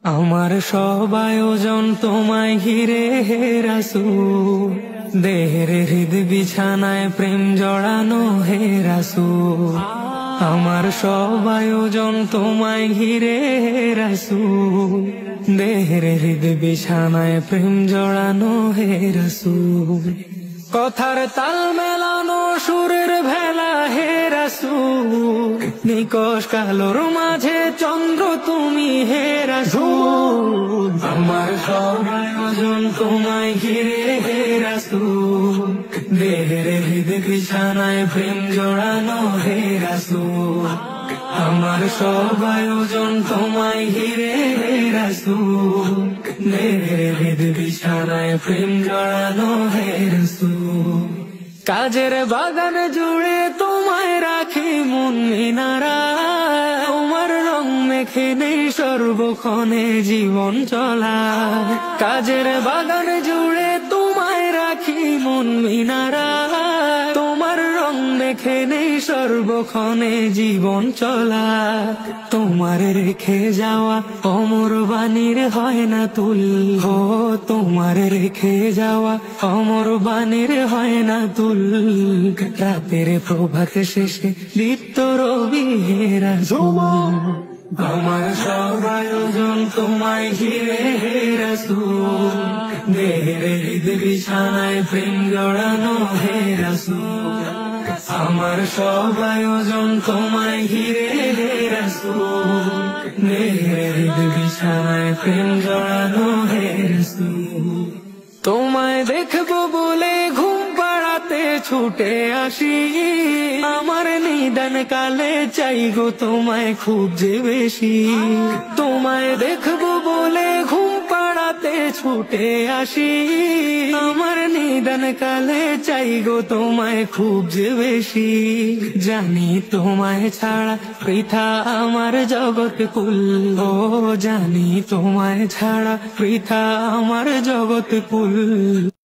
আমার সব আয়োজন তোমায় ঘিরে হে রাসূল, দেহের হৃদ বিছানায় প্রেম জড়ানো হে রাসূল। আমার সব আয়োজন তোমায় ঘিরে হে রাসূল, দেহের হৃদ বিছানায় প্রেম জড়ানো হে রাসূল। কথার তাল মেলানো সুরের ভেলা হে রাসূল, নিকশ কালোর মাঝে চন্দ্র তুমি হে রাসূল। আমার সব আয়োজন তোমায় ঘিরে হে রাসূল, দেহের হৃদ বিছানায় প্রেম জড়ানো হে রাসূল। আমার সব আয়োজন তোমায় ঘিরে হে রাসূল, দেহের হৃদ বিছানায় প্রেম জড়ানো হে রাসূল। কাজের বাগান জুড়ে তোমায় রাখি মন মিনারা, তোমার রং মেখে নেই সর্বক্ষণে জীবন চলা। কাজের বাগান জুড়ে তোমায় রাখি মন মিনারা, তোমার রং মেখে নেই সর্বক্ষণে জীবন চলা। তোমার রেখে যাওয়া অমর বাণীর হয় না তুল, ও তোমার রেখে যাওয়া অমর বাণীর হয় না তুল। রাতের প্রভাত শেষে দীপ্ত রবি হে রাসূল। আমার সব আয়োজন তোমায় ঘিরে হে রাসূল, দেহের হৃদ বিছানায় প্রেম জড়ানো হে রাসূল। আমার সব আয়োজন তোমায় ঘিরে হে রাসূল, দেহের হৃদ বিছানায় প্রেম জড়ানো হে রাসূল। তোমায় দেখবো বলে ঘুম পাড়াতে ছুটে আসি, আমার নিদান কালে চাই গো তোমায় খুব যে বেশি। তোমায় দেখবো বলে ঘুম পাড়াতে ছুটে আসি, আমার নিদান কালে চাই গো তোমায় খুব যে বেশি। জানি তোমায় ছাড়া পৃথা আমার জগৎ কুল, ও জানি তোমায় ছাড়া পৃথা আমার জগৎ কুল।